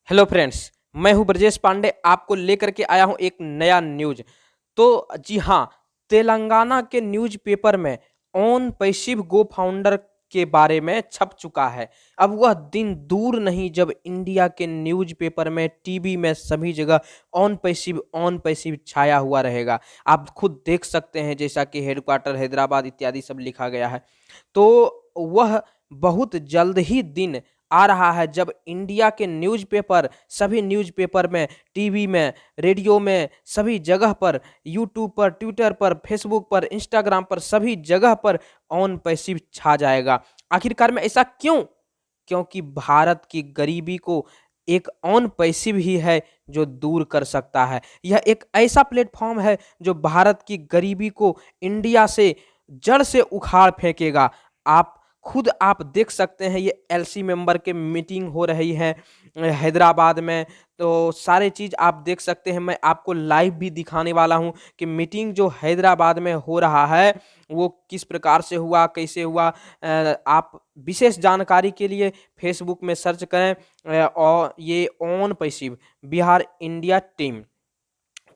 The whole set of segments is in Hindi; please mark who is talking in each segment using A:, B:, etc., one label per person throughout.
A: हेलो फ्रेंड्स, मैं हूं ब्रजेश पांडे। आपको लेकर के आया हूं एक नया न्यूज। तो जी हां, तेलंगाना के न्यूज़पेपर में ऑन पैसिव गो फाउंडर के बारे में छप चुका है। अब वह दिन दूर नहीं जब इंडिया के न्यूज़पेपर में, टीवी में, सभी जगह ऑन पैसिव छाया हुआ रहेगा। आप खुद देख सकते हैं, जैसा कि हेडक्वार्टर हैदराबाद इत्यादि सब लिखा गया है। तो वह बहुत जल्द ही दिन आ रहा है जब इंडिया के न्यूज़पेपर, सभी न्यूज़पेपर में, टीवी में, रेडियो में, सभी जगह पर, यूट्यूब पर, ट्विटर पर, फेसबुक पर, इंस्टाग्राम पर, सभी जगह पर ऑन पैसिव छा जाएगा। आखिरकार में ऐसा क्यों? क्योंकि भारत की गरीबी को एक ऑन पैसिव ही है जो दूर कर सकता है। यह एक ऐसा प्लेटफॉर्म है जो भारत की गरीबी को इंडिया से जड़ से उखाड़ फेंकेगा। आप देख सकते हैं, ये एलसी मेंबर के मीटिंग हो रही है हैदराबाद में। तो सारे चीज़ आप देख सकते हैं। मैं आपको लाइव भी दिखाने वाला हूं कि मीटिंग जो हैदराबाद में हो रहा है वो किस प्रकार से हुआ, कैसे हुआ। आप विशेष जानकारी के लिए फेसबुक में सर्च करें और ये on passive Bihar India team,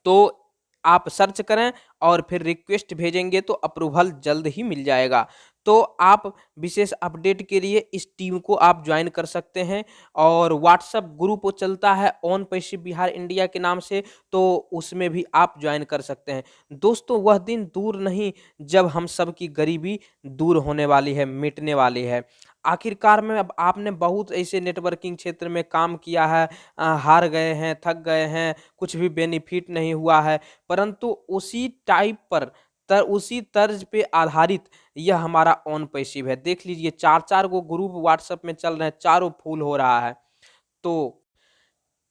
A: तो आप सर्च करें और फिर रिक्वेस्ट भेजेंगे तो अप्रूवल जल्द ही मिल जाएगा। तो आप विशेष अपडेट के लिए इस टीम को आप ज्वाइन कर सकते हैं। और व्हाट्सएप ग्रुप चलता है ऑन पैसिव बिहार इंडिया के नाम से, तो उसमें भी आप ज्वाइन कर सकते हैं। दोस्तों, वह दिन दूर नहीं जब हम सब की गरीबी दूर होने वाली है, मिटने वाली है। आखिरकार में अब आपने बहुत ऐसे नेटवर्किंग क्षेत्र में काम किया है, हार गए हैं, थक गए हैं, कुछ भी बेनिफिट नहीं हुआ है, परंतु उसी टाइप पर उसी तर्ज पे आधारित यह हमारा ऑन पैसिव है। देख लीजिए, 4-4 गो ग्रुप व्हाट्सएप में चल रहे हैं, चारों फुल हो रहा है। तो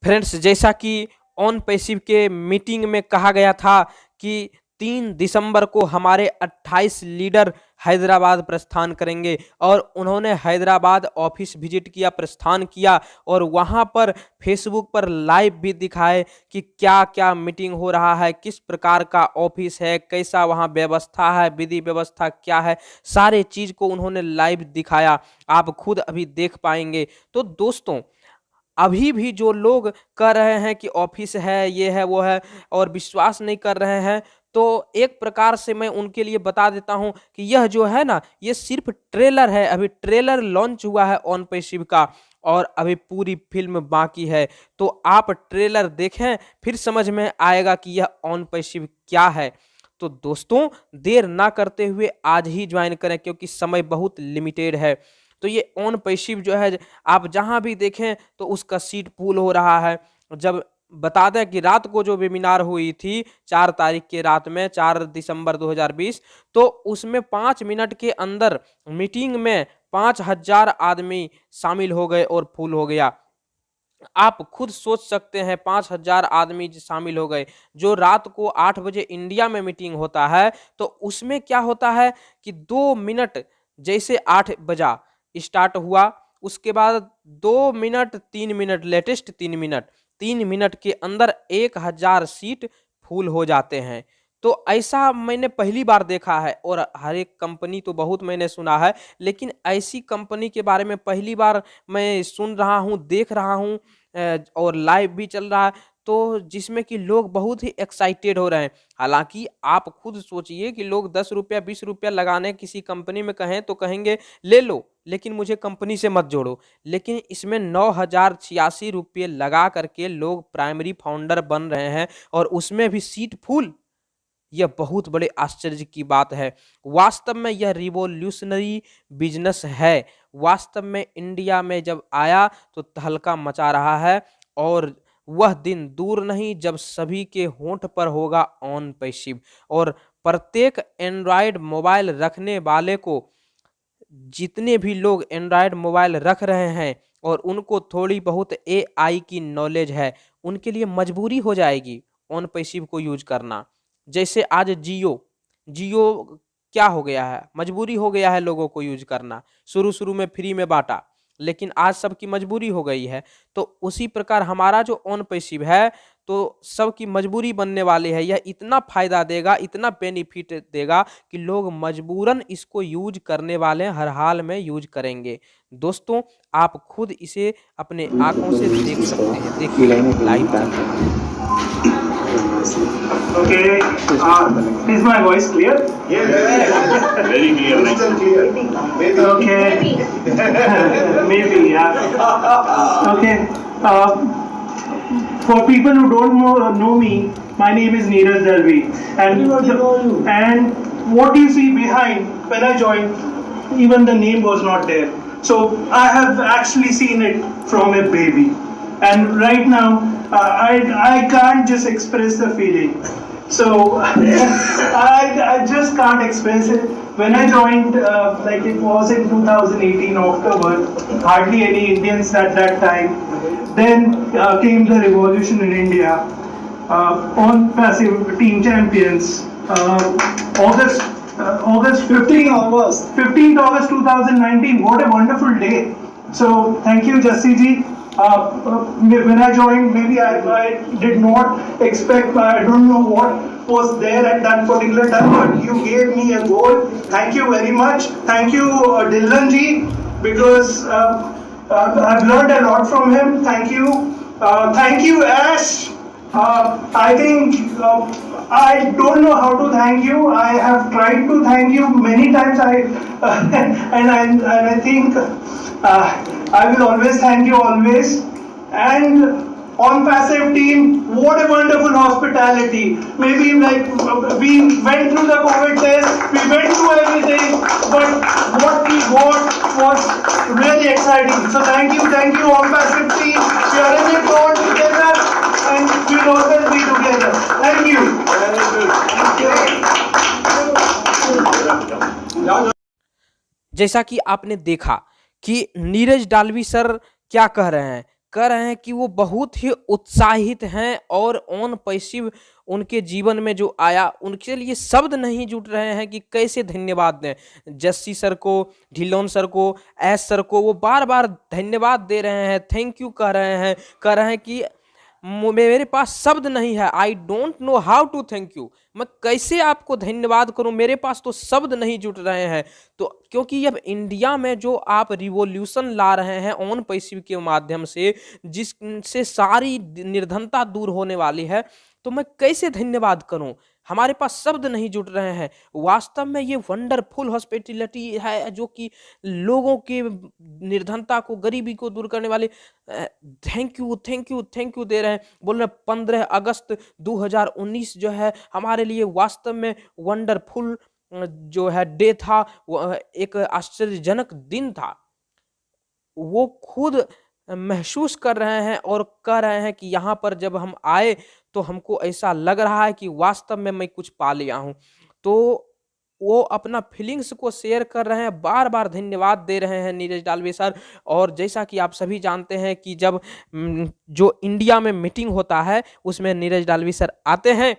A: फ्रेंड्स, जैसा कि ऑन पैसिव के मीटिंग में कहा गया था कि 3 दिसंबर को हमारे 28 लीडर हैदराबाद प्रस्थान करेंगे, और उन्होंने हैदराबाद ऑफिस विजिट किया, प्रस्थान किया, और वहां पर फेसबुक पर लाइव भी दिखाए कि क्या क्या मीटिंग हो रहा है, किस प्रकार का ऑफिस है, कैसा वहां व्यवस्था है, विधि व्यवस्था क्या है, सारे चीज को उन्होंने लाइव दिखाया। आप खुद अभी देख पाएंगे। तो दोस्तों, अभी भी जो लोग कह रहे हैं कि ऑफिस है, ये है, वो है, और विश्वास नहीं कर रहे हैं, तो एक प्रकार से मैं उनके लिए बता देता हूं कि यह जो है ना, ये सिर्फ ट्रेलर है। अभी ट्रेलर लॉन्च हुआ है ऑन पैसिव का, और अभी पूरी फिल्म बाकी है। तो आप ट्रेलर देखें, फिर समझ में आएगा कि यह ऑन पैसिव क्या है। तो दोस्तों, देर ना करते हुए आज ही ज्वाइन करें, क्योंकि समय बहुत लिमिटेड है। तो ये ऑन पैसिव जो है, आप जहां भी देखें तो उसका सीट फुल हो रहा है। जब बता दें कि रात को जो वेबिनार हुई थी 4 तारीख के रात में, 4 दिसंबर 2020, तो उसमें 5 मिनट के अंदर मीटिंग में 5000 आदमी शामिल हो गए और फुल हो गया। आप खुद सोच सकते हैं, 5000 आदमी शामिल हो गए। जो रात को 8 बजे इंडिया में मीटिंग होता है, तो उसमें क्या होता है कि 2 मिनट, जैसे 8 बजा स्टार्ट हुआ, उसके बाद 2 minute, 3 minute, latest 3 minute, 3 minute के अंदर 1000 सीट फुल हो जाते हैं। तो ऐसा मैंने पहली बार देखा है, और हर एक कंपनी तो बहुत मैंने सुना है, लेकिन ऐसी कंपनी के बारे में पहली बार मैं सुन रहा हूँ, देख रहा हूँ, और लाइव भी चल रहा है। तो जिसमें कि लोग बहुत ही एक्साइटेड हो रहे हैं। हालांकि आप खुद सोचिए कि लोग 10 रुपया 20 रुपया लगाने किसी कंपनी में कहें तो कहेंगे ले लो, लेकिन मुझे कंपनी से मत जोड़ो। लेकिन इसमें 9086 रुपये लगा करके लोग प्राइमरी फाउंडर बन रहे हैं, और उसमें भी सीट फुल। यह बहुत बड़े आश्चर्य की बात है। वास्तव में यह रिवॉल्यूशनरी बिजनेस है। वास्तव में इंडिया में जब आया तो तहलका मचा रहा है, और वह दिन दूर नहीं जब सभी के होंठ पर होगा ऑन पैसिव। और प्रत्येक एंड्रॉयड मोबाइल रखने वाले को, जितने भी लोग एंड्रॉयड मोबाइल रख रहे हैं और उनको थोड़ी बहुत एआई की नॉलेज है, उनके लिए मजबूरी हो जाएगी ऑन पैसिव को यूज करना। जैसे आज जियो जियो क्या हो गया है, मजबूरी हो गया है लोगों को यूज करना। शुरू शुरू में फ्री में बांटा, लेकिन आज सबकी मजबूरी हो गई है। तो उसी प्रकार हमारा जो ऑन पैसिव है, तो सबकी मजबूरी बनने वाली है। यह इतना फ़ायदा देगा, इतना बेनिफिट देगा कि लोग मजबूरन इसको यूज करने वाले हैं, हर हाल में यूज करेंगे। दोस्तों, आप खुद इसे अपने आँखों से देख सकते हैं। देखिए, लाइव चल रहा है।
B: Okay, is my voice clear?
C: Yeah, very clear.
B: Okay, maybe, yeah. Okay, for people who don't know me, my name is Neeraj Dalvi, and what you see behind when I joined, even the name was not there. So I have actually seen it from a baby, and right now I can't just express the feeling. So I just can't express it. When I joined, like it was in 2018 October, hardly any Indians at that time. Then came the revolution in India. On passive team champions. August 15th August 2019. What a wonderful day. So thank you, Jassi ji. When I joined, maybe I did not expect, I don't know what was there at that particular time, but you gave me a goal. Thank you very much. Thank you, Dillan ji, because I've learned a lot from him. Thank you. Thank you, Ash. I think I don't know how to thank you. I have tried to thank you many times. And I think I will always thank you always. And on passive team, what a wonderful hospitality. Maybe like we went through the COVID test, we went through everything, but what we got was really exciting. So thank you on passive team. We are in it all together and we will always be together. Thank you.
A: जैसा कि आपने देखा कि नीरज डालवी सर क्या कह रहे हैं कि वो बहुत ही उत्साहित हैं और ऑन पैसिव उनके जीवन में जो आया उनके लिए शब्द नहीं जुट रहे हैं कि कैसे धन्यवाद दें। जस्सी सर को, ढिल्लोन सर को, एस सर को वो बार बार धन्यवाद दे रहे हैं, थैंक यू कह रहे हैं कि मेरे पास शब्द नहीं है, I don't know how to thank you. मैं कैसे आपको धन्यवाद करूं, मेरे पास तो शब्द नहीं जुट रहे हैं। तो क्योंकि अब इंडिया में जो आप रिवॉल्यूशन ला रहे हैं ऑन पैसिव के माध्यम से, जिससे सारी निर्धनता दूर होने वाली है, तो मैं कैसे धन्यवाद करूं, हमारे पास शब्द नहीं जुट रहे हैं। वास्तव में ये वंडरफुल हॉस्पिटैलिटी है जो कि लोगों के निर्धनता को, गरीबी को दूर करने वाले थैंक यू दे रहे हैं। बोल रहे 15 अगस्त 2019 जो है हमारे लिए वास्तव में वंडरफुल जो है डे था, वो एक आश्चर्यजनक दिन था। वो खुद महसूस कर रहे हैं और कह रहे हैं कि यहाँ पर जब हम आए तो हमको ऐसा लग रहा है कि वास्तव में मैं कुछ पा लिया हूँ। तो वो अपना फीलिंग्स को शेयर कर रहे हैं, बार बार धन्यवाद दे रहे हैं नीरज डालवी सर। और जैसा कि आप सभी जानते हैं कि जब जो इंडिया में मीटिंग होता है उसमें नीरज डालवी सर आते हैं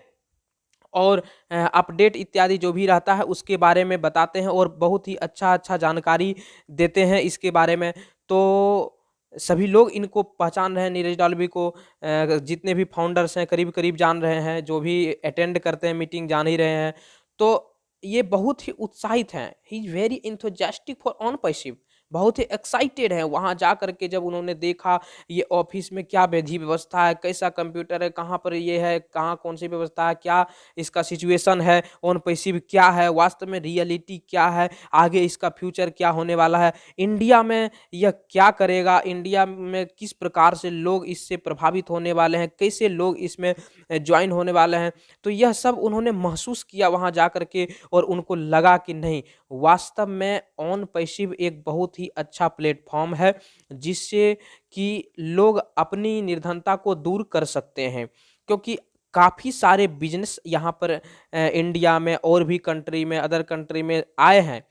A: और अपडेट इत्यादि जो भी रहता है उसके बारे में बताते हैं और बहुत ही अच्छा जानकारी देते हैं इसके बारे में। तो सभी लोग इनको पहचान रहे हैं, नीरज डालवी को जितने भी फाउंडर्स हैं करीब जान रहे हैं, जो भी अटेंड करते हैं मीटिंग जान ही रहे हैं। तो ये बहुत ही उत्साहित हैं, he is very enthusiastic for on passive, बहुत ही एक्साइटेड हैं। वहाँ जा कर के जब उन्होंने देखा ये ऑफिस में क्या विधि व्यवस्था है, कैसा कंप्यूटर है, कहाँ पर ये है, कहाँ कौन सी व्यवस्था है, क्या इसका सिचुएशन है, ऑन पैसिव क्या है, वास्तव में रियलिटी क्या है, आगे इसका फ्यूचर क्या होने वाला है, इंडिया में यह क्या करेगा, इंडिया में किस प्रकार से लोग इससे प्रभावित होने वाले हैं, कैसे लोग इसमें ज्वाइन होने वाले हैं। तो यह सब उन्होंने महसूस किया वहाँ जा कर के और उनको लगा कि नहीं, वास्तव में ऑन पैसिव एक बहुत ही अच्छा प्लेटफॉर्म है जिससे कि लोग अपनी निर्धनता को दूर कर सकते हैं। क्योंकि काफ़ी सारे बिजनेस यहाँ पर इंडिया में और भी कंट्री में, अदर कंट्री में आए हैं,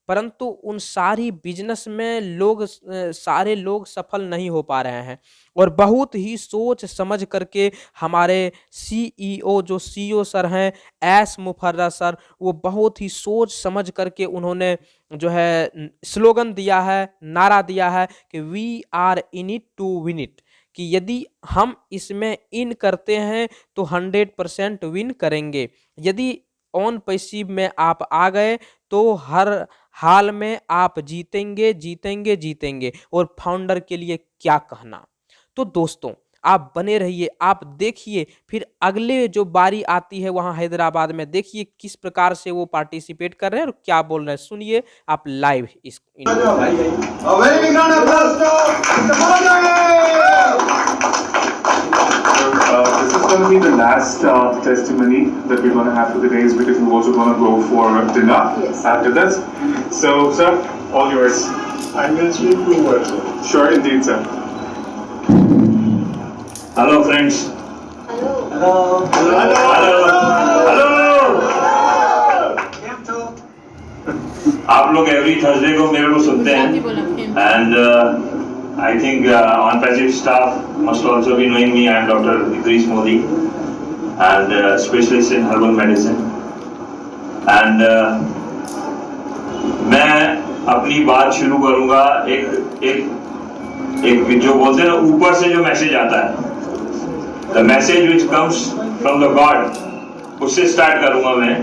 A: परंतु उन सारी बिजनेस में सारे लोग सफल नहीं हो पा रहे हैं। और बहुत ही सोच समझ करके हमारे सीईओ जो सीईओ सर हैं एस मुफर्रर सर, वो बहुत ही सोच समझ करके उन्होंने जो है स्लोगन दिया है, नारा दिया है कि we are in it to win it, कि यदि हम इसमें इन करते हैं तो 100% विन करेंगे। यदि ऑन पैसिव में आप आ गए तो हर हाल में आप जीतेंगे जीतेंगे जीतेंगे। और फाउंडर के लिए क्या कहना। तो दोस्तों आप बने रहिए, आप देखिए फिर अगले जो बारी आती है वहां हैदराबाद में, देखिए किस प्रकार से वो पार्टिसिपेट कर रहे हैं और क्या बोल रहे हैं। सुनिए आप लाइव इस
D: This is going to be the last testimony that we're going to have for the days because we're also going to go for dinner after this. So, sir, all yours.
B: I will speak two words.
D: Sure, indeed, sir.
C: Hello, friends.
B: Hello.
C: Hello. आप लोग एवरी थर्सडे को मेरे को सुनते हैं and I think on passive staff must also be knowing me. I am Dr. Idris Modi and specialist in herbal medicine. And मैं अपनी बात शुरू करूंगा एक जो बोलते हैं ना ऊपर से जो मैसेज आता है, the message which comes from the God, उससे स्टार्ट करूंगा मैं।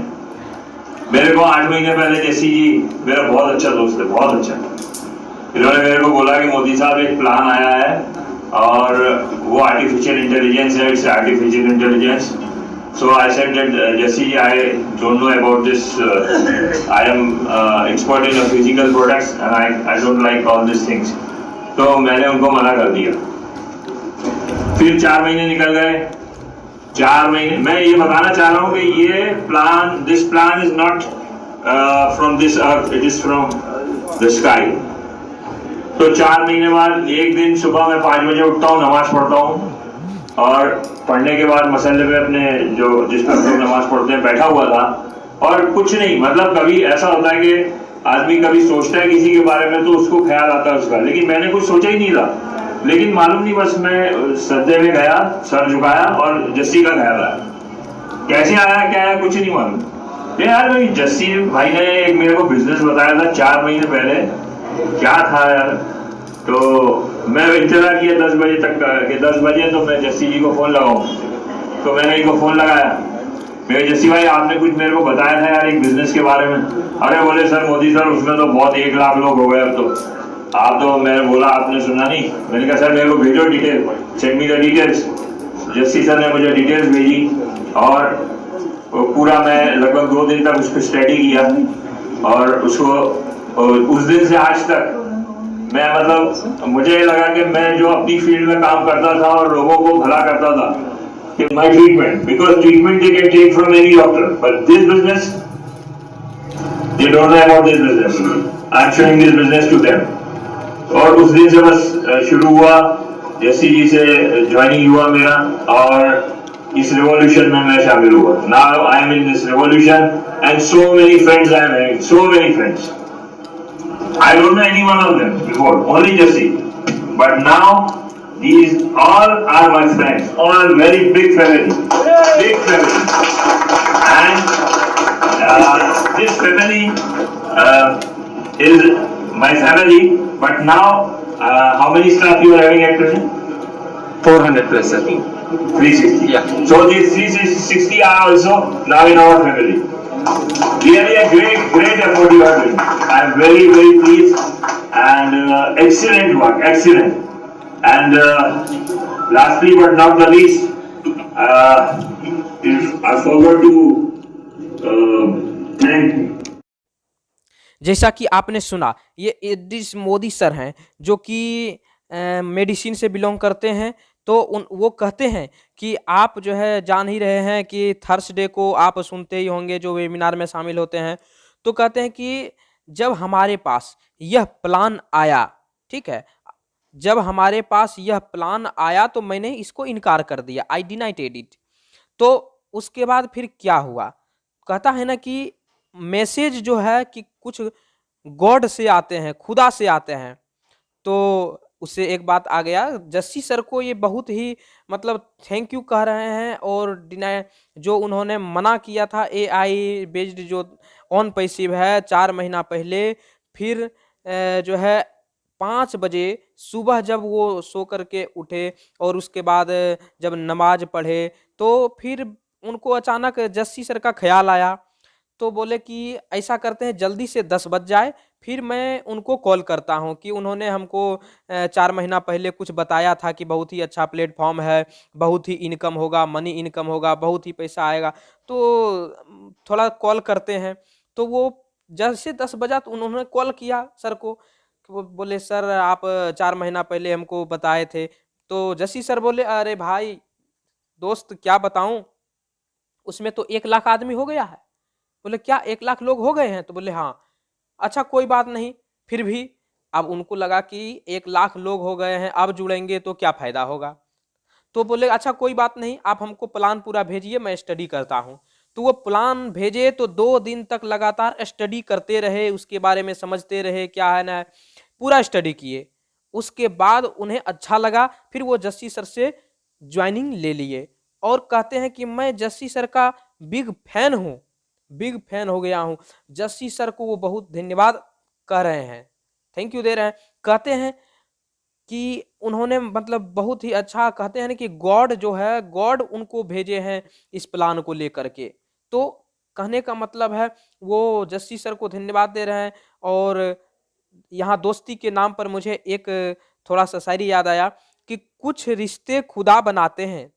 C: मेरे को 8 महीने पहले जैसी जी मेरा बहुत अच्छा दोस्त है, बहुत अच्छा। इन्होंने मेरे को बोला कि मोदी साहब एक प्लान आया है और वो आर्टिफिशियल इंटेलिजेंस है, it's artificial intelligence. So I said that जैसी I don't know about this, I am expert in physical products and I don't like all this things. तो मैंने उनको मना कर दिया। फिर 4 महीने निकल गए। 4 महीने मैं ये बताना चाह रहा हूँ कि ये plan, this plan is not from this earth, it is from the sky. तो 4 महीने बाद एक दिन सुबह मैं 5 बजे उठता हूँ, नमाज पढ़ता हूँ और पढ़ने के बाद मसल्ले पे अपने जो जिस पर हम लोग नमाज पढ़ते हैं बैठा हुआ था और कुछ नहीं, मतलब कभी ऐसा होता है कि आदमी कभी सोचता है किसी के बारे में तो उसको ख्याल आता है उसका, लेकिन मैंने कुछ सोचा ही नहीं था। लेकिन मालूम नहीं, बस मैं सज्जे में गया, सर झुकाया और जस्सी का ख्याल आया। कैसे आया क्या आया कुछ नहीं मालूम। यार जस्सी भाई ने एक मेरे को बिजनेस बताया था 4 महीने पहले, क्या था यार। तो मैं इंतजार किया 10 बजे तक कि 10 बजे तो मैं जस्सी जी को फोन लगाऊं। तो मैंने इनको फोन लगाया, मेरे जस्सी भाई आपने कुछ मेरे को बताया था यार एक बिजनेस के बारे में। अरे बोले सर मोदी सर उसमें तो बहुत 1 लाख लोग हो गए अब तो। आप तो मैंने बोला आपने सुना नहीं। मैंने कहा सर मेरे को भेजो detail, send me the details. Jassi sir ने मुझे डिटेल्स भेजी और पूरा मैं लगभग 2 दिन तक उसको स्टडी किया और उसको उस दिन से आज तक मैं मतलब मुझे लगा कि मैं जो अपनी फील्ड में काम करता था और लोगों को भला करता था कि my treatment, because treatment they can take from any doctor, but this business they don't know about this business. I am showing this business to them. और उस दिन से बस शुरू हुआ, जस्सी जी से ज्वाइनिंग हुआ मेरा और इस रेवोल्यूशन में मैं शामिल हुआ। Now I am in this revolution and so many friends I am having, so many friends. I don't know any one of them before, only Jesse. But now, these all are my friends, all very big family, big family. And this family is my family. But now, how many staff you are having at present?
E: 400 plus, sir.
C: 360.
E: Yeah.
C: So these 360 are also now in our family. Really a great effort you are doing. I am very pleased and excellent work, excellent. And lastly but not the least, I forgot to thank.
A: जैसा कि आपने सुना, ये इद्रिस मोदी सर हैं जो कि मेडिसिन से बिलोंग करते हैं। तो वो कहते हैं कि आप जो है जान ही रहे हैं कि थर्सडे को आप सुनते ही होंगे जो वेबिनार में शामिल होते हैं। तो कहते हैं कि जब हमारे पास यह प्लान आया, ठीक है, जब हमारे पास यह प्लान आया तो मैंने इसको इनकार कर दिया, आई डिनाइटेड इट। तो उसके बाद फिर क्या हुआ, कहता है ना कि मैसेज जो है कि कुछ गॉड से आते हैं, खुदा से आते हैं। तो उससे एक बात आ गया, जस्सी सर को ये बहुत ही मतलब थैंक यू कह रहे हैं और डिनाई जो उन्होंने मना किया था एआई बेस्ड जो ऑन पैसिव है 4 महीना पहले, फिर जो है 5 बजे सुबह जब वो सो करके उठे और उसके बाद जब नमाज पढ़े तो फिर उनको अचानक जस्सी सर का ख्याल आया। तो बोले कि ऐसा करते हैं जल्दी से 10 बज जाए फिर मैं उनको कॉल करता हूँ कि उन्होंने हमको 4 महीना पहले कुछ बताया था कि बहुत ही अच्छा प्लेटफॉर्म है, बहुत ही इनकम होगा, मनी इनकम होगा, बहुत ही पैसा आएगा, तो थोड़ा कॉल करते हैं। तो वो जैसे 10 बजा तो उन्होंने कॉल किया सर को, वो बोले सर आप 4 महीना पहले हमको बताए थे। तो जस्सी सर बोले अरे भाई दोस्त क्या बताऊं, उसमें तो 1 लाख आदमी हो गया है। बोले क्या 1 लाख लोग हो गए हैं? तो बोले हाँ। अच्छा कोई बात नहीं, फिर भी अब उनको लगा कि 1 लाख लोग हो गए हैं, अब जुड़ेंगे तो क्या फायदा होगा। तो बोले अच्छा कोई बात नहीं, आप हमको प्लान पूरा भेजिए, मैं स्टडी करता हूँ। तो वो प्लान भेजे तो 2 दिन तक लगातार स्टडी करते रहे, उसके बारे में समझते रहे क्या है ना, पूरा स्टडी किए। उसके बाद उन्हें अच्छा लगा, फिर वो जस्सी सर से ज्वाइनिंग ले लिए और कहते हैं कि मैं जस्सी सर का बिग फैन हूँ, बिग फैन हो गया हूँ। जस्सी सर को वो बहुत धन्यवाद कह रहे हैं, थैंक यू दे रहे हैं। कहते हैं कि उन्होंने मतलब बहुत ही अच्छा, कहते हैं ना कि गॉड जो है, गॉड उनको भेजे हैं इस प्लान को लेकर के। तो कहने का मतलब है वो जस्सी सर को धन्यवाद दे रहे हैं। और यहाँ दोस्ती के नाम पर मुझे एक थोड़ा सा शायरी याद आया कि कुछ रिश्ते खुदा बनाते हैं,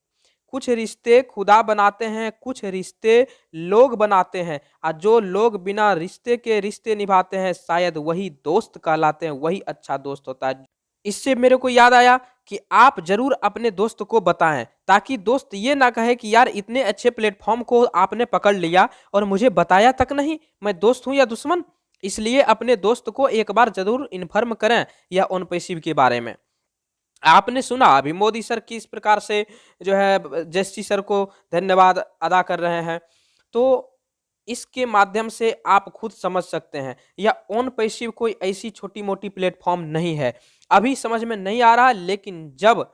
A: कुछ रिश्ते खुदा बनाते हैं, कुछ रिश्ते लोग बनाते हैं, और जो लोग बिना रिश्ते के रिश्ते निभाते हैं शायद वही दोस्त कहलाते हैं, वही अच्छा दोस्त होता है। इससे मेरे को याद आया कि आप जरूर अपने दोस्त को बताएं, ताकि दोस्त ये ना कहे कि यार इतने अच्छे प्लेटफॉर्म को आपने पकड़ लिया और मुझे बताया तक नहीं, मैं दोस्त हूं या दुश्मन। इसलिए अपने दोस्त को एक बार जरूर इन्फॉर्म करें या ऑन पैसिव के बारे में। आपने सुना अभी मोदी सर किस प्रकार से जो है जस्सी सर को धन्यवाद अदा कर रहे हैं, तो इसके माध्यम से आप खुद समझ सकते हैं या ऑन पैसिव कोई ऐसी छोटी मोटी प्लेटफॉर्म नहीं है। अभी समझ में नहीं आ रहा, लेकिन जब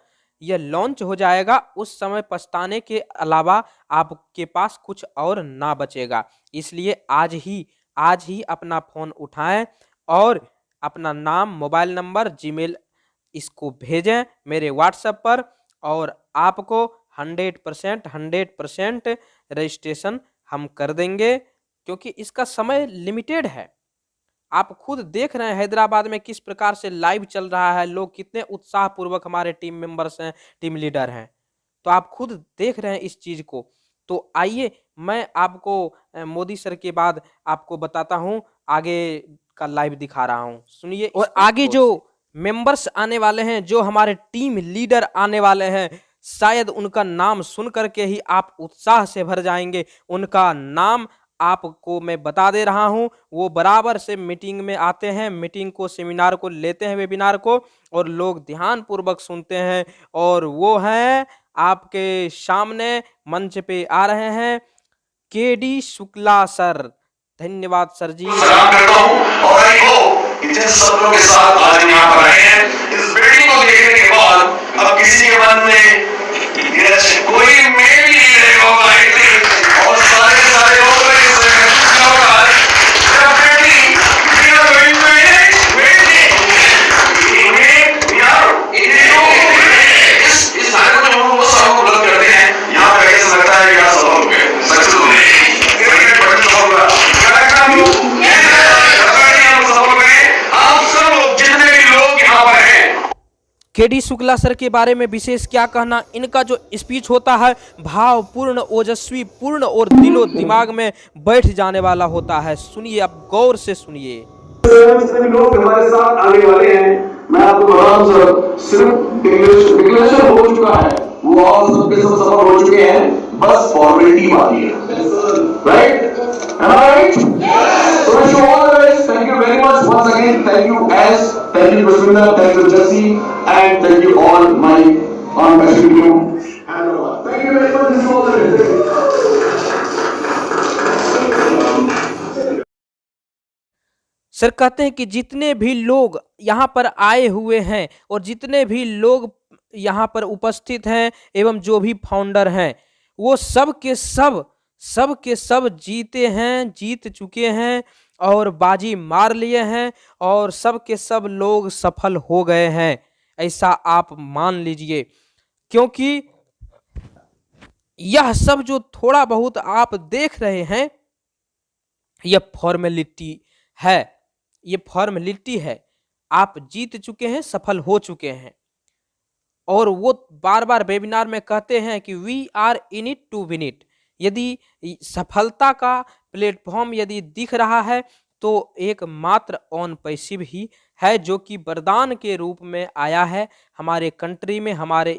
A: यह लॉन्च हो जाएगा उस समय पछताने के अलावा आपके पास कुछ और ना बचेगा। इसलिए आज ही अपना फ़ोन उठाएं और अपना नाम, मोबाइल नंबर, जीमेल इसको भेजें मेरे व्हाट्सएप पर, और आपको 100% रजिस्ट्रेशन हम कर देंगे, क्योंकि इसका समय लिमिटेड है। आप खुद देख रहे हैं हैदराबाद में किस प्रकार से लाइव चल रहा है, लोग कितने उत्साह पूर्वक हमारे टीम मेंबर्स हैं, टीम लीडर हैं, तो आप खुद देख रहे हैं इस चीज को। तो आइए मैं आपको मोदी सर के बाद आपको बताता हूं, आगे का लाइव दिखा रहा हूं, सुनिए। और आगे जो मेंबर्स आने वाले हैं, जो हमारे टीम लीडर आने वाले हैं, शायद उनका नाम सुन करके ही आप उत्साह से भर जाएंगे। उनका नाम आपको मैं बता दे रहा हूं। वो बराबर से मीटिंग में आते हैं, मीटिंग को, सेमिनार को लेते हैं, वेबिनार को, और लोग ध्यान पूर्वक सुनते हैं। और वो हैं आपके सामने मंच पे आ रहे हैं केडी शुक्ला सर। धन्यवाद सर जी।
E: सलाम करता हूं और आई होप कि जिन शब्दों के साथ आज यहाँ पर आए हैं, इस बिल्डिंग को देखने के बाद अब किसी के मन में कोई में भी नहीं रहेगा, और सारे लोग इस सारे को जो वो सबको बुलंद करते हैं, यहाँ पर ऐसा लगता है कि आप सब लोग सक्सेस होंगे।
A: केडी शुक्ला सर के बारे में विशेष क्या कहना, इनका जो स्पीच होता है भावपूर्ण, ओजस्वी पूर्ण और दिलो दिमाग में बैठ जाने वाला होता है। सुनिए, आप गौर से सुनिए।
E: जितने लोग हमारे साथ आने वाले हैं, मैं आपको बता दूं सर, सिर्फ डिक्लेरेशन हो चुका है, वो और सबके सब सफल हो चुके हैं, बस फॉर्मेलिटी बाकी है, right? Am I right? Yes. So wish you all the best. Thank you very much once again. Thank you S, thank you Prasminda, thank you Jesse, and thank you all my on-passion team. And thank you very much. Wish you all the best.
A: Sir कहते हैं कि जितने भी लोग यहाँ पर आए हुए हैं और जितने भी लोग यहाँ पर उपस्थित हैं एवं जो भी फाउंडर हैं, वो सब के सब सब के सब जीते हैं, जीत चुके हैं और बाजी मार लिए हैं और सब के सब लोग सफल हो गए हैं, ऐसा आप मान लीजिए। क्योंकि यह सब जो थोड़ा बहुत आप देख रहे हैं यह फॉर्मेलिटी है, ये फॉर्मेलिटी है। आप जीत चुके हैं, सफल हो चुके हैं और वो बार बार वेबिनार में कहते हैं कि we are in it to win it. यदि सफलता का प्लेटफॉर्म यदि दिख रहा है तो एक मात्र ऑन पैसिव ही है, जो कि वरदान के रूप में आया है हमारे कंट्री में, हमारे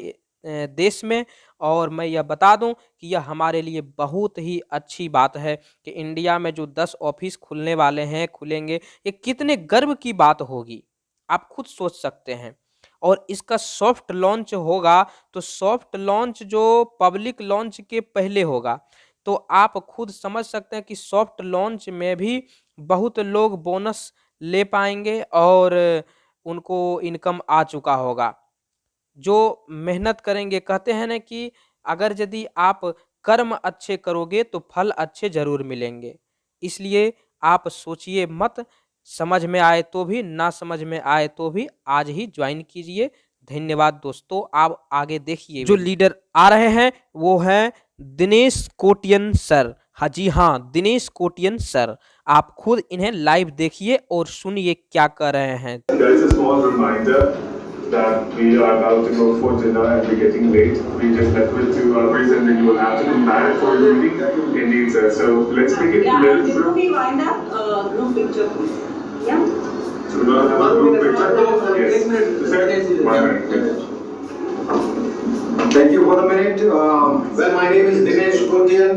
A: देश में। और मैं यह बता दूं कि यह हमारे लिए बहुत ही अच्छी बात है कि इंडिया में जो 10 ऑफिस खुलने वाले हैं, खुलेंगे, ये कितने गर्व की बात होगी, आप खुद सोच सकते हैं। और इसका सॉफ्ट लॉन्च होगा तो सॉफ्ट लॉन्च जो पब्लिक लॉन्च के पहले होगा, तो आप खुद समझ सकते हैं कि सॉफ्ट लॉन्च में भी बहुत लोग बोनस ले पाएंगे और उनको इनकम आ चुका होगा। जो मेहनत करेंगे, कहते हैं ना कि अगर यदि आप कर्म अच्छे करोगे तो फल अच्छे जरूर मिलेंगे। इसलिए आप सोचिए मत, समझ में आए तो भी, ना समझ में आए तो भी आज ही ज्वाइन कीजिए। धन्यवाद दोस्तों। आप आगे देखिए, जो लीडर आ रहे हैं वो हैं दिनेश कोटियन सर। हाँ जी हाँ, दिनेश कोटियन सर, आप खुद इन्हें लाइव देखिए और सुनिए क्या कर रहे हैं।
D: Guys, a small reminder that we are about to go for dinner and we're getting late. We just left with 2 hours and then you will have to come back for your meeting. Indeed, sir. So let's make it
F: Yeah,
D: little.
F: before we wind up, group picture, please. Yeah.
D: So we're gonna have a group picture. Yes. Sir, 1 minute.
G: Thank you for the minute. Well, my name is Dinesh Kotian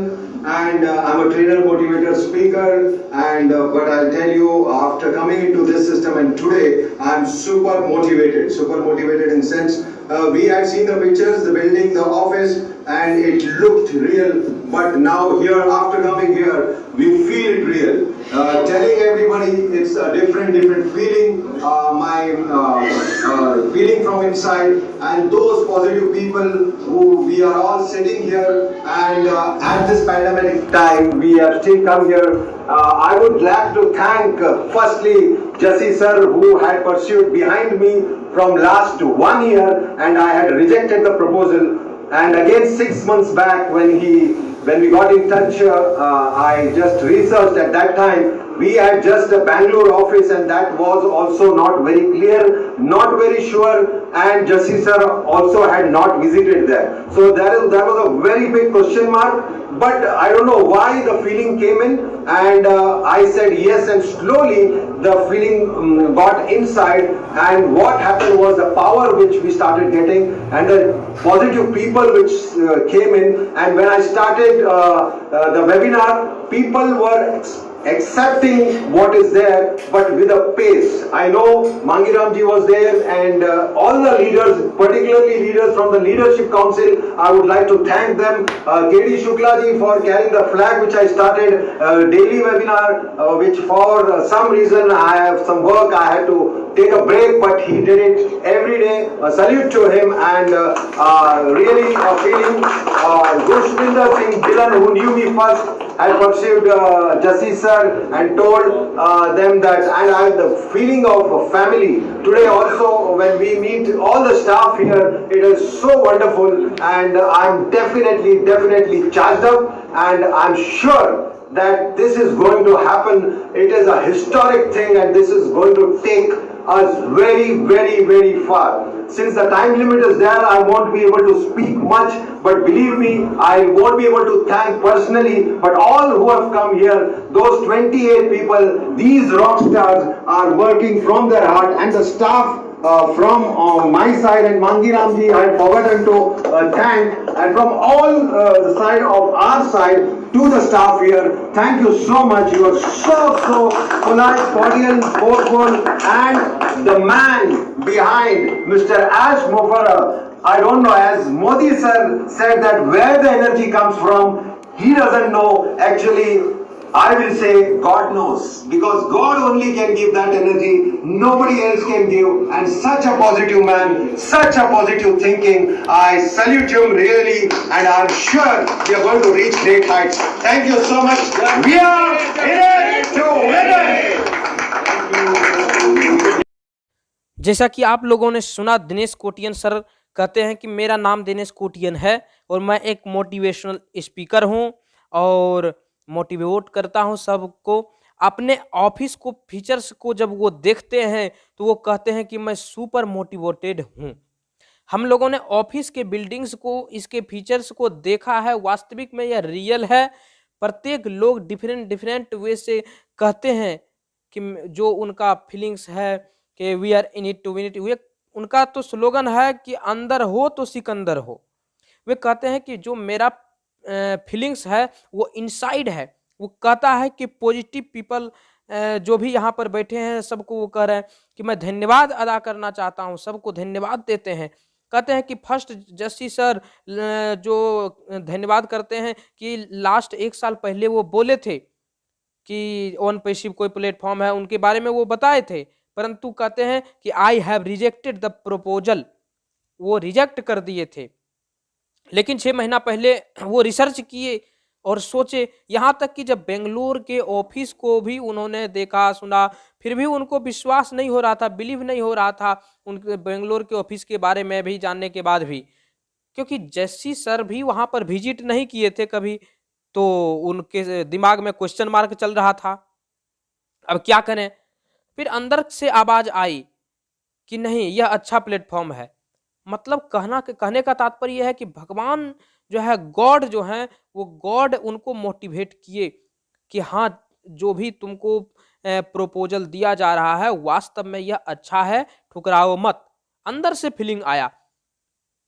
G: and I'm a trainer, motivator, speaker, and but I'll tell you, after coming into this system and today I'm super motivated in sense we had seen the pictures, the building, the office, and it looked real, but now here, after coming here, we feel it real. Telling everybody it's a different feeling, my feeling from inside, and those positive people who we are all sitting here, and at this pandemic time we have still come here. I would like to thank firstly Jassi sir, who had pursued behind me from last 1 year, and I had rejected the proposal, and again 6 months back when we got in touch, I just researched. At that time we had just a Bangalore office and that was also not very clear, not very sure, and Jassi sir also had not visited there. So that was a very big question mark, but I don't know why the feeling came in, and I said yes, and slowly the feeling got inside, and what happened was the power which we started getting and the positive people which came in, and when I started the webinar, people were accepting what is there, but with a pace. I know Mangiram ji was there, and all the leaders, particularly leaders from the Leadership Council, I would like to thank them. KD Shukla ji for carrying the flag which I started, daily webinar, which for some reason I have some work, I had to take a break, but he did it every day. A salute to him, and really a feeling. Gushvinder Singh Dhillon, who knew me first, I pursued Jassi sir and told them that, and I have the feeling of a family. Today also when we meet all the staff here, it is so wonderful, and I'm definitely charged up, and I'm sure that this is going to happen. It is a historic thing, and this is going to take us very far. Since the time limit is there, I won't be able to speak much, but believe me, I won't be able to thank personally, but all who have come here, those 28 people, these rock stars are working from their heart, and the staff from my side, and Mangiram ji I had forgotten to thank, and from all the side of our side to the staff here, thank you so much. You are so polite, cordial, thoughtful, and the man behind Mr. Ash Mofarah, I don't know, as Modi sir said that where the energy comes from, he doesn't know. Actually, I will say God knows, because God only can give that energy, nobody else can give, and such a positive man, such a positive thinking, I salute him really, and I'm sure we are going to reach great heights. Thank you so much. We are in it to win it.
A: जैसा कि आप लोगों ने सुना, दिनेश कोटियन सर कहते हैं कि मेरा नाम दिनेश कोटियन है और मैं एक मोटिवेशनल स्पीकर हूं और मोटिवेट करता हूं सबको। अपने ऑफिस को फीचर्स को जब वो देखते हैं तो वो कहते हैं कि मैं सुपर मोटिवेटेड हूं। हम लोगों ने ऑफिस के बिल्डिंग्स को, इसके फीचर्स को देखा है, वास्तविक में यह रियल है। प्रत्येक लोग डिफरेंट वे से कहते हैं कि जो उनका फीलिंग्स है कि we are in it to win it. उनका तो स्लोगन है कि अंदर हो तो सिकंदर हो। वे कहते हैं कि जो मेरा फीलिंग्स है वो इनसाइड है। वो कहता है कि पॉजिटिव पीपल जो भी यहाँ पर बैठे हैं सबको वो कह रहे हैं कि मैं धन्यवाद अदा करना चाहता हूँ, सबको धन्यवाद देते हैं। कहते हैं कि फर्स्ट जस्सी सर जो धन्यवाद करते हैं कि लास्ट 1 साल पहले वो बोले थे कि ऑन पैसिव कोई प्लेटफॉर्म है, उनके बारे में वो बताए थे, परंतु कहते हैं कि I have rejected the proposal, वो रिजेक्ट कर दिए थे। लेकिन 6 महीना पहले वो रिसर्च किए और सोचे, यहाँ तक कि जब बेंगलोर के ऑफिस को भी उन्होंने देखा सुना, फिर भी उनको विश्वास नहीं हो रहा था, बिलीव नहीं हो रहा था उनके बेंगलोर के ऑफिस के बारे में भी जानने के बाद भी, क्योंकि जस्सी सर भी वहाँ पर विजिट नहीं किए थे कभी, तो उनके दिमाग में क्वेश्चन मार्क चल रहा था, अब क्या करें। फिर अंदर से आवाज आई कि नहीं, यह अच्छा प्लेटफॉर्म है। मतलब कहने का तात्पर्य यह है कि भगवान जो है, गॉड जो है, वो गॉड उनको मोटिवेट किए कि हाँ, जो भी तुमको प्रपोजल दिया जा रहा है वास्तव में यह अच्छा है, ठुकराओ मत। अंदर से फीलिंग आया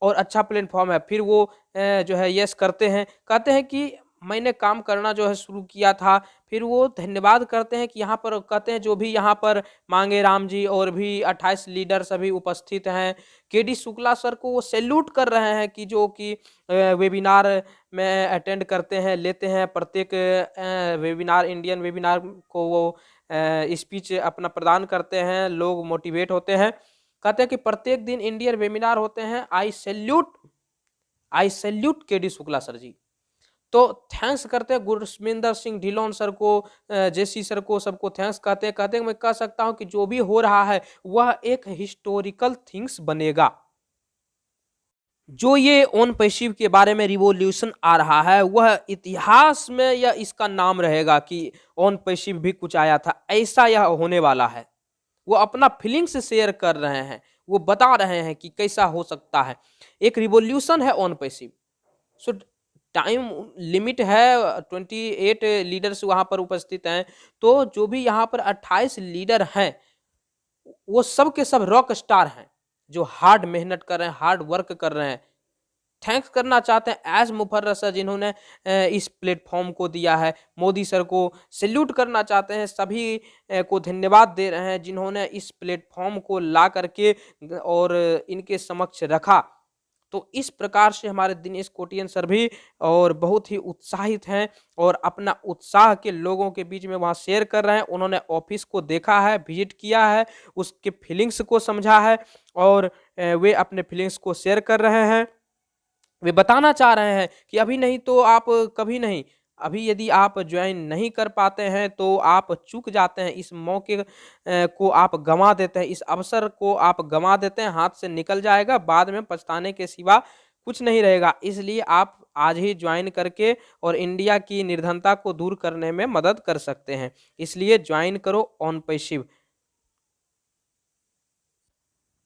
A: और अच्छा प्लेटफॉर्म है। फिर वो जो है यस करते हैं, कहते हैं कि मैंने काम करना जो है शुरू किया था। फिर वो धन्यवाद करते हैं कि यहाँ पर, कहते हैं जो भी यहाँ पर मांगे राम जी और भी 28 लीडर सभी उपस्थित हैं। केडी शुक्ला सर को वो सैल्यूट कर रहे हैं कि जो कि वेबिनार में अटेंड करते हैं, लेते हैं, प्रत्येक वेबिनार, इंडियन वेबिनार को वो स्पीच अपना प्रदान करते हैं, लोग मोटिवेट होते हैं। कहते हैं कि प्रत्येक दिन इंडियन वेबिनार होते हैं। I salute KD Shukla sir ji. तो थैंक्स करते हैं गुरस्मिंदर सिंह ढिलोन सर को, जेसी सर को, सबको थैंक्स कहते हैं मैं कह सकता हूं कि जो भी हो रहा है वह एक हिस्टोरिकल थिंग्स बनेगा। जो ये ऑन पैसिव के बारे में रिवॉल्यूशन आ रहा है वह इतिहास में या इसका नाम रहेगा कि ऑन पैसिव भी कुछ आया था, ऐसा यह होने वाला है। वो अपना फीलिंग्स शेयर कर रहे हैं, वो बता रहे हैं कि कैसा हो सकता है। एक रिवॉल्यूशन है on passive. So time limit है, 28 लीडर्स वहाँ पर उपस्थित हैं। तो जो भी यहाँ पर 28 लीडर हैं वो सब के सब रॉक स्टार हैं, जो हार्ड मेहनत कर रहे हैं, हार्ड वर्क कर रहे हैं। थैंक्स करना चाहते हैं एज मुफर्रत सर जिन्होंने इस प्लेटफॉर्म को दिया है। मोदी सर को सैल्यूट करना चाहते हैं, सभी को धन्यवाद दे रहे हैं जिन्होंने इस प्लेटफॉर्म को ला करके और इनके समक्ष रखा। तो इस प्रकार से हमारे दिनेश कोटियन सर भी और बहुत ही उत्साहित हैं और अपना उत्साह के लोगों के बीच में वहाँ शेयर कर रहे हैं। उन्होंने ऑफिस को देखा है, विजिट किया है, उसके फीलिंग्स को समझा है और वे अपने फीलिंग्स को शेयर कर रहे हैं। वे बताना चाह रहे हैं कि अभी नहीं तो आप कभी नहीं, अभी यदि आप ज्वाइन नहीं कर पाते हैं तो आप चूक जाते हैं, इस मौके को आप गंवा देते हैं, इस अवसर को आप गंवा देते हैं, हाथ से निकल जाएगा, बाद में पछताने के सिवा कुछ नहीं रहेगा। इसलिए आप आज ही ज्वाइन करके और इंडिया की निर्धनता को दूर करने में मदद कर सकते हैं। इसलिए ज्वाइन करो ऑन पैसिव।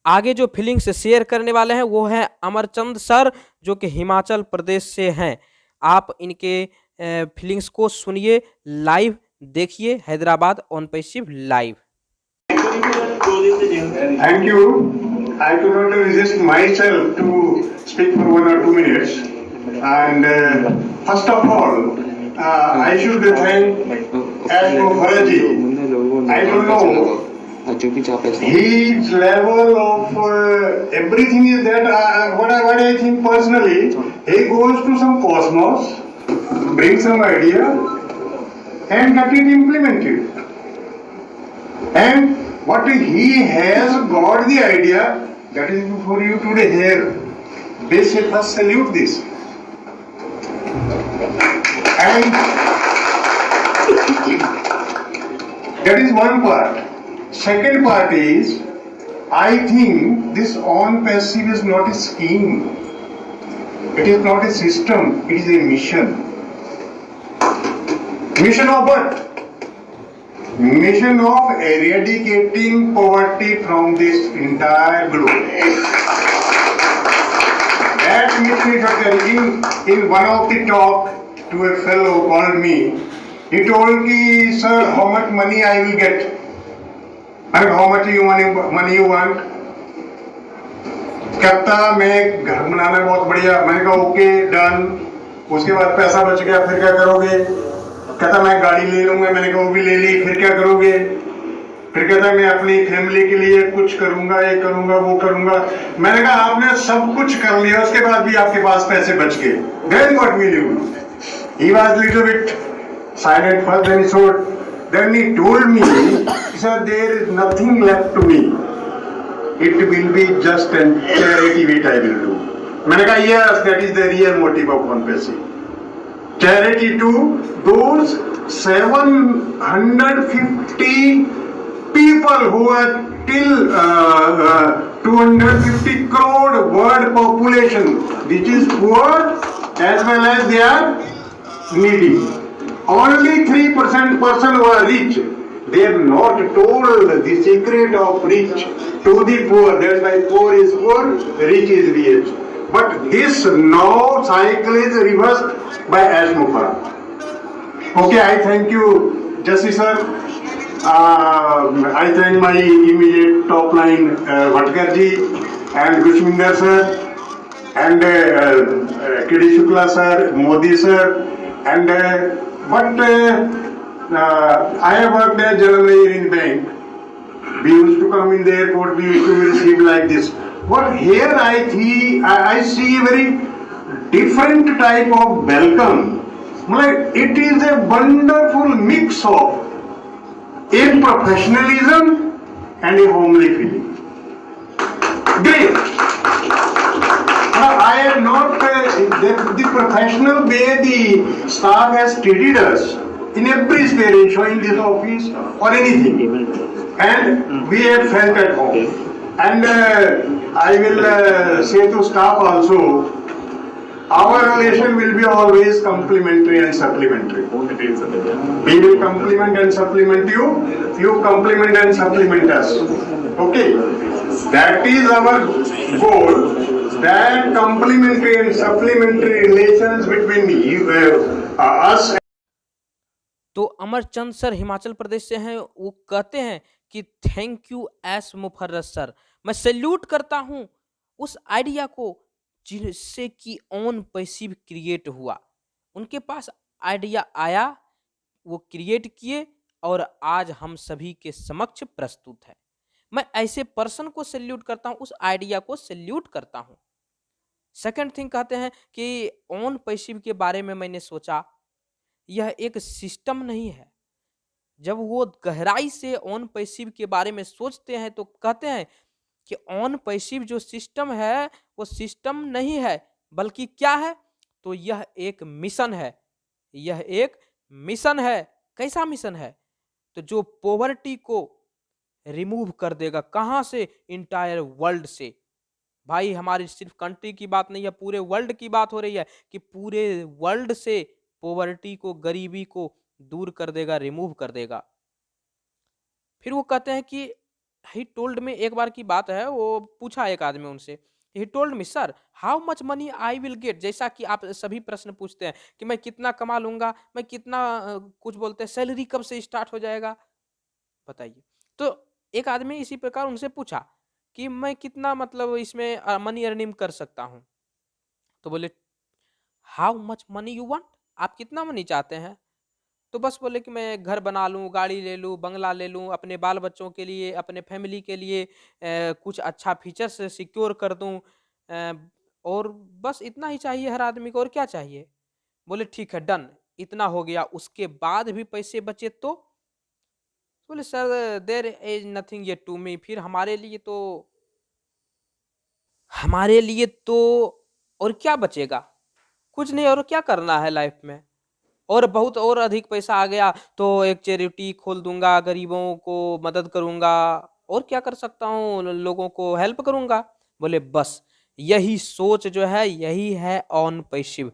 A: आगे जो फीलिंग्स शेयर करने वाले हैं वो है अमरचंद सर, जो कि हिमाचल प्रदेश से हैं। आप इनके फीलिंग्स को सुनिए, लाइव देखिए, Hyderabad on passive live.
D: Thank you. I could not resist myself to speak for 1 or 2 minutes. And first of all, I should thank Ashko Faraji. I don't know. His level of everything is that what I think personally, he goes to some cosmos, brings some idea, and get it implemented. And what he has got the idea, that is for you today here. They say first salute this. And that is one part. Second part is, I think this on passive is not a scheme. It is not a system, it is a mission. Mission of what? Mission of eradicating poverty from this entire globe. That mission, in one of the talk to a fellow called me, he told me, sir, how much money I will get? And how much money you want? कहता मैं घर बनाना बहुत बढ़िया। मैंने कहा ओके डन। उसके बाद पैसा बच गया, फिर क्या करोगे? कहता मैं गाड़ी ले लूंगा। मैंने कहा वो भी ले ली, फिर क्या करोगे? फिर कहता मैं अपनी फैमिली के लिए कुछ करूंगा, ये करूंगा, वो करूंगा। मैंने कहा आपने सब कुछ कर लिया, उसके बाद भी आपके पास पैसे बच गए। Then what will you do? He was little bit silent first, then he thought. Then he told me, he said, there is nothing left to me. It will be just a charity which I will do. मैंने कहा yes, that is the real motive of Conspiracy. Charity to those 750 people who are till 250 crore world population, which is poor as well as they are needy. Only 3% person who are rich. They have not told the secret of rich to the poor. That's why poor is poor, rich is rich. But this now cycle is reversed by Ashmukha. Okay, I thank you, Jesse sir. I thank my immediate top line, Bhatkarji and Gushminder sir, and K.D. Shukla sir, Modi sir, and I have worked as generally in bank. We used to come in the airport, we used to receive like this. But here I see very different type of welcome. Like it is a wonderful mix of a professionalism and a homely feeling. Great. I have not the professional way the staff has treated us in every sphere, showing this office or anything, and we have felt at home. And I will say to staff also, our relation will be always complementary and supplementary. We will complement and supplement you, you complement and supplement us. Okay, that is our goal. That complementary and supplementary relations between you, us.
A: तो अमरचंद सर हिमाचल प्रदेश से हैं। वो कहते हैं कि थैंक यू एस मुफर्रत सर, मैं सैल्यूट करता हूं उस आइडिया को जिससे कि ऑन पैसिव क्रिएट हुआ। उनके पास आइडिया आया, वो क्रिएट किए और आज हम सभी के समक्ष प्रस्तुत है। मैं ऐसे पर्सन को सैल्यूट करता हूं, उस आइडिया को सैल्यूट करता हूं। सेकंड थिंग कहते हैं कि ऑन पैसिव के बारे में मैंने सोचा, यह एक सिस्टम नहीं है। जब वो गहराई से ऑन पैसिव के बारे में सोचते हैं तो कहते हैं कि ऑन पैसिव जो सिस्टम है वो सिस्टम नहीं है, बल्कि क्या है, तो यह एक मिशन है। यह एक मिशन है। कैसा मिशन है? तो जो पॉवर्टी को रिमूव कर देगा। कहाँ से? इंटायर वर्ल्ड से। भाई हमारी सिर्फ कंट्री की बात नहीं है, पूरे वर्ल्ड की बात हो रही है कि पूरे वर्ल्ड से पॉवर्टी को, गरीबी को दूर कर देगा, रिमूव कर देगा। फिर वो कहते हैं कि ही टोल्ड में, एक बार की बात है, वो पूछा एक आदमी उनसे, he told me sir how much money I will get. जैसा कि आप सभी प्रश्न पूछते हैं कि मैं कितना कमा लूंगा, मैं कितना कुछ बोलते हैं, सैलरी कब से स्टार्ट हो जाएगा बताइए। तो एक आदमी इसी प्रकार उनसे पूछा कि मैं कितना मतलब इसमें मनी अर्निंग कर सकता हूं। तो बोले how much money you want, आप कितना मनी चाहते हैं? तो बस बोले कि मैं घर बना लूँ, गाड़ी ले लूँ, बंगला ले लूँ, अपने बाल बच्चों के लिए, अपने फैमिली के लिए कुछ अच्छा फीचर्स सिक्योर कर दूँ, और बस इतना ही चाहिए हर आदमी को, और क्या चाहिए? बोले ठीक है डन, इतना हो गया, उसके बाद भी पैसे बचे तो बोले sir there is nothing yet to me, फिर हमारे लिए तो और क्या बचेगा, कुछ नहीं, और क्या करना है लाइफ में, और बहुत और अधिक पैसा आ गया तो एक चैरिटी खोल दूंगा, गरीबों को मदद करूंगा, और क्या कर सकता हूँ, लोगों को हेल्प करूंगा। बोले बस यही सोच जो है यही है on passive,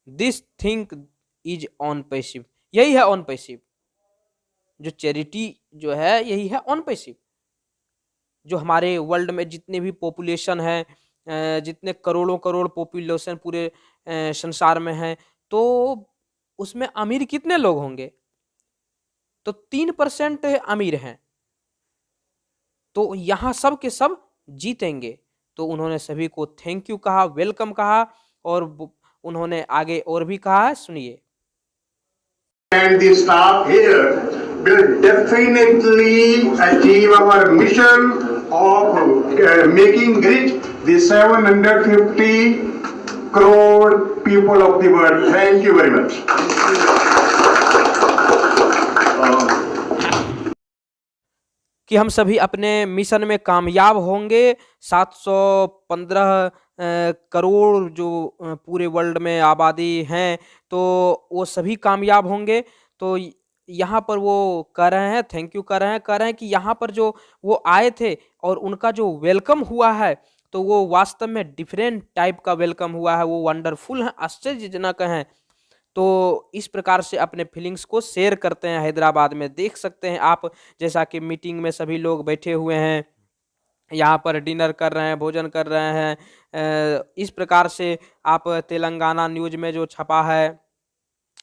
A: this think is on passive, यही है ऑन पैसिव, जो चैरिटी जो है यही है ऑन पैसिव। जो हमारे वर्ल्ड में जितने भी पॉपुलेशन है, जितने करोड़ों करोड़ पॉपुलेशन पूरे संसार में है, तो उसमें अमीर कितने लोग होंगे, तो 3% अमीर हैं, तो यहाँ सब के सब जीतेंगे। तो उन्होंने सभी को थैंक यू कहा, वेलकम कहा, और उन्होंने आगे और भी कहा है, सुनिए।
D: And the staff here will definitely achieve our mission of making rich the 750 crore people of the world. Thank you very much.
A: कि हम सभी अपने मिशन में कामयाब होंगे। 715 करोड़ जो पूरे वर्ल्ड में आबादी हैं, तो वो सभी कामयाब होंगे। तो यहाँ पर वो कह रहे हैं, थैंक यू कह रहे हैं कि यहाँ पर जो वो आए थे और उनका जो वेलकम हुआ है, तो वो वास्तव में डिफरेंट टाइप का वेलकम हुआ है, वो वंडरफुल है, आश्चर्यजनक है। तो इस प्रकार से अपने फीलिंग्स को शेयर करते हैं हैदराबाद में। देख सकते हैं आप, जैसा कि मीटिंग में सभी लोग बैठे हुए हैं, यहाँ पर डिनर कर रहे हैं, भोजन कर रहे हैं। इस प्रकार से आप तेलंगाना न्यूज में जो छपा है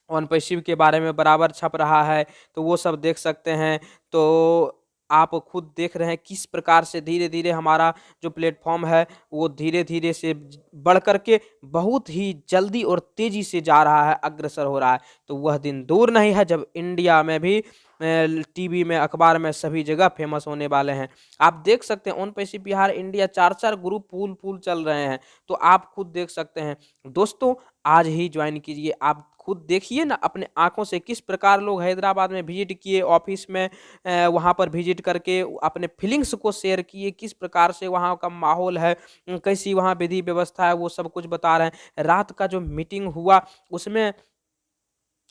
A: ऑन पैसिव के बारे में बराबर छप रहा है, तो वो सब देख सकते हैं। तो आप खुद देख रहे हैं किस प्रकार से धीरे धीरे हमारा जो प्लेटफॉर्म है वो धीरे धीरे से बढ़ करके बहुत ही जल्दी और तेजी से जा रहा है, अग्रसर हो रहा है। तो वह दिन दूर नहीं है जब इंडिया में भी टीवी में, अखबार में, सभी जगह फेमस होने वाले हैं। आप देख सकते हैं on passive Bihar India 4-4 group pool चल रहे हैं, तो आप खुद देख सकते हैं। दोस्तों आज ही ज्वाइन कीजिए, आप खुद देखिए ना अपने आंखों से किस प्रकार लोग हैदराबाद में विजिट किए, ऑफिस में वहाँ पर विजिट करके अपने फीलिंग्स को शेयर किए, किस प्रकार से वहाँ का माहौल है, कैसी वहाँ विधि व्यवस्था है, वो सब कुछ बता रहे हैं। रात का जो मीटिंग हुआ उसमें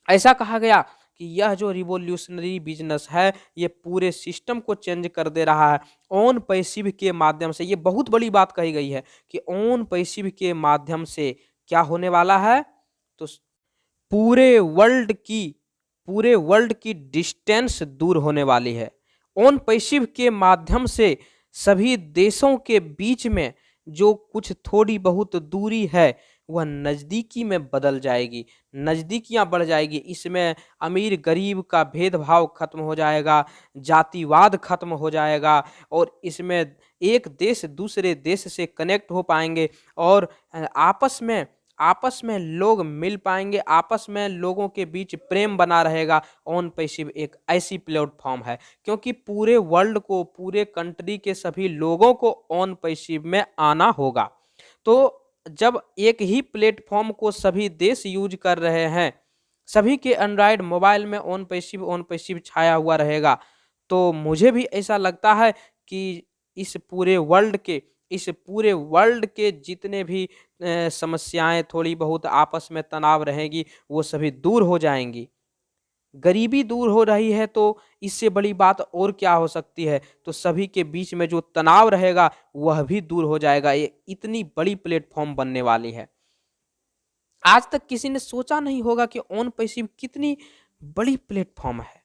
A: ऐसा कहा गया कि यह जो रिवोल्यूशनरी बिजनेस है ये पूरे सिस्टम को चेंज कर दे रहा है ऑन पैसिव के माध्यम से। ये बहुत बड़ी बात कही गई है कि ऑन पैसिव के माध्यम से क्या होने वाला है, तो पूरे वर्ल्ड की डिस्टेंस दूर होने वाली है। ऑन पैसिव के माध्यम से सभी देशों के बीच में जो कुछ थोड़ी बहुत दूरी है वह नज़दीकी में बदल जाएगी, नज़दीकियां बढ़ जाएगी। इसमें अमीर गरीब का भेदभाव खत्म हो जाएगा, जातिवाद खत्म हो जाएगा, और इसमें एक देश दूसरे देश से कनेक्ट हो पाएंगे और आपस में लोग मिल पाएंगे, आपस में लोगों के बीच प्रेम बना रहेगा। ऑन पैसिव एक ऐसी प्लेटफॉर्म है क्योंकि पूरे वर्ल्ड को, पूरे कंट्री के सभी लोगों को ऑन पैसिव में आना होगा। तो जब एक ही प्लेटफॉर्म को सभी देश यूज कर रहे हैं, सभी के एंड्रॉयड मोबाइल में ऑन पैसिव छाया हुआ रहेगा, तो मुझे भी ऐसा लगता है कि इस पूरे वर्ल्ड के जितने भी समस्याएं, थोड़ी बहुत आपस में तनाव रहेगी, वो सभी दूर हो जाएंगी। गरीबी दूर हो रही है तो इससे बड़ी बात और क्या हो सकती है। तो सभी के बीच में जो तनाव रहेगा वह भी दूर हो जाएगा। ये इतनी बड़ी प्लेटफॉर्म बनने वाली है। आज तक किसी ने सोचा नहीं होगा कि ऑन पैसिव कितनी बड़ी प्लेटफॉर्म है।